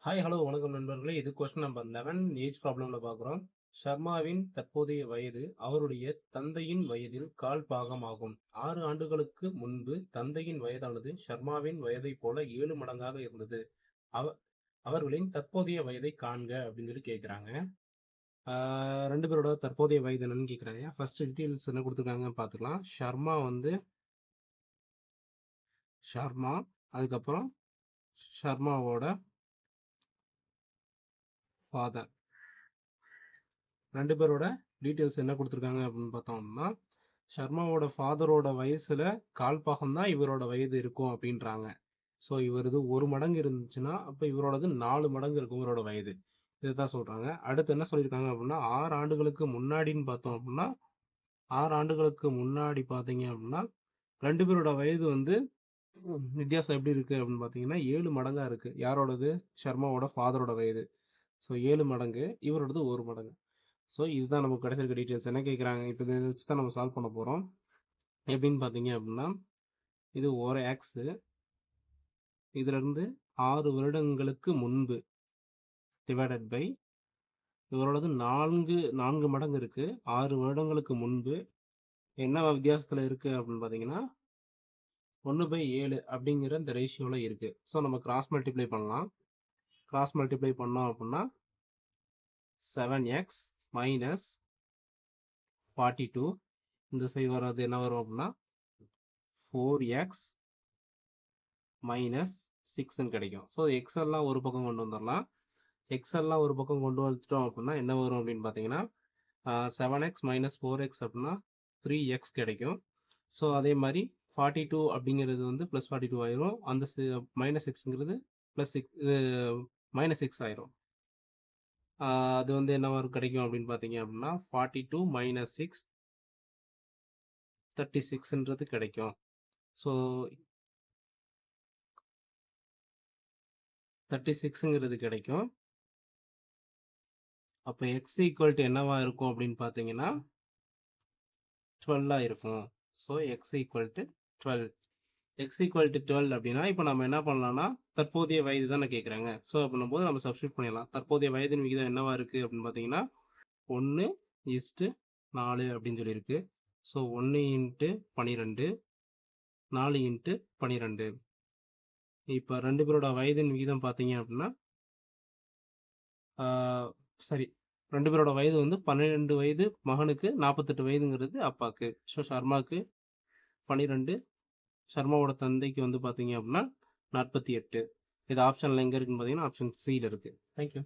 Hi hello வணக்கம் நண்பர்களே. இது கொஸ்டின் நம்பர் 11 ஏஜ் ப்ராப்ளம்ல பார்க்குறோம். ஷர்மாவின் தற்போதைய வயது அவருடைய தந்தையின் வயதில் கால் பாகம் ஆகும். 6 ஆண்டுகளுக்கு முன்பு தந்தையின் வயதானது ஷர்மாவின் வயதைப் போல 7 மடங்காக இருந்தது. அவர்களின் தற்போதைய வயதை காண்க அப்படின்னு சொல்லி கேட்குறாங்க. 2 பேரோட தற்போதைய வயது என்னன்னு கேட்குறாங்க. ஃபர்ஸ்ட் டீட்டெயில்ஸ் என்ன கொடுத்துருக்காங்க பார்த்துக்கலாம். ஷர்மா அதுக்கப்புறம் ஷர்மாவோட ஃபாதர் 2 பேரோட டீட்டெயில்ஸ் என்ன கொடுத்துருக்காங்க அப்படின்னு பார்த்தோம்னா, ஷர்மாவோட ஃபாதரோட வயசுல கால்பாகம் தான் இவரோட வயது இருக்கும் அப்படின்றாங்க. ஸோ இவரது 1 மடங்கு இருந்துச்சுன்னா அப்போ இவரோடது 4 மடங்கு இருக்கும் இவரோட வயது. இதை தான் சொல்றாங்க. அடுத்து என்ன சொல்லியிருக்காங்க அப்படின்னா, 6 ஆண்டுகளுக்கு முன்னாடின்னு பார்த்தோம் அப்படின்னா 6 ஆண்டுகளுக்கு முன்னாடி பார்த்தீங்க அப்படின்னா 2 பேரோட வயது வந்து வித்தியாசம் எப்படி இருக்கு அப்படின்னு பார்த்தீங்கன்னா 7 மடங்கா இருக்கு. யாரோடது? ஷர்மாவோட ஃபாதரோட வயது. ஸோ 7 மடங்கு, இவரோடது 1 மடங்கு. ஸோ இதுதான் நமக்கு கிடைச்சிருக்க டீட்டெயில்ஸ். என்ன கேட்குறாங்க இப்போ இதை வச்சு தான் நம்ம சால்வ் பண்ண போகிறோம். எப்படின்னு பார்த்தீங்க அப்படின்னா, இது ஒரு ஆக்ஸு, இதுலேருந்து 6 வருடங்களுக்கு முன்பு டிவைடட் பை இவரோடது 4 மடங்கு இருக்குது. 6 வருடங்களுக்கு முன்பு என்ன வித்தியாசத்தில் இருக்குது அப்படின்னு பார்த்தீங்கன்னா 1/7 அப்படிங்கிற இந்த ரேஷியோவில் இருக்குது. ஸோ நம்ம கிராஸ் மல்டிப்ளை பண்ணலாம். கிராஸ் மல்டிப்ளை பண்ணோம் அப்படின்னா 7x மைனஸ் 42 இந்த சைடு வர்றது என்ன வரும் அப்படின்னா 4x மைனஸ் 6ன்னு கிடைக்கும். ஸோ எக்ஸெல்லாம் ஒரு பக்கம் கொண்டு வந்துடலாம். எக்ஸெல்லாம் ஒரு பக்கம் கொண்டு வந்துட்டோம் அப்படின்னா என்ன வரும் அப்படின்னு பார்த்தீங்கன்னா 7x மைனஸ் 4x அப்படின்னா 3x கிடைக்கும். ஸோ அதே மாதிரி 42 அப்படிங்கிறது வந்து ப்ளஸ் 42 ஆயிரும். அந்த மைனஸ் 6ங்கிறது ப்ளஸ் 6 இது மைனஸ் 6 ஆயிரும். அது வந்து என்ன கிடைக்கும் அப்படின்னு பார்த்தீங்க அப்படின்னா 42 மைனஸ் 6 36ன்றது கிடைக்கும். ஸோ 36ங்கிறது கிடைக்கும். அப்போ எக்ஸ் ஈக்குவல் டு என்னவா இருக்கும் அப்படின்னு பார்த்தீங்கன்னா 12 இருக்கும். So X equal to 12. X equal to 12 அப்படின்னா இப்போ நம்ம என்ன பண்ணலாம்னா தற்போதைய வயது தானே கேட்குறாங்க. ஸோ அப்படின்னும் போது நம்ம சப்ஸ்டியூட் பண்ணிடலாம். தற்போதைய வயதின் விகிதம் என்னவா இருக்குது அப்படின்னு பார்த்தீங்கன்னா 1:4 அப்படின்னு சொல்லியிருக்கு. ஸோ 1 × 12 4 × 12. இப்போ 2 பேரோட வயதின் விகிதம் பார்த்தீங்க அப்படின்னா சரி 2 பேரோட வயது வந்து 12 வயது மகனுக்கு, 48 வயதுங்கிறது அப்பாவுக்கு. ஸோ ஷர்மாவுக்கு 12, ஷர்மாவோட தந்தைக்கு வந்து பார்த்தீங்க அப்படின்னா 48. இது ஆப்ஷனில் எங்கே இருக்குன்னு பார்த்தீங்கன்னா ஆப்ஷன் சியில் இருக்குது. தேங்க்யூ.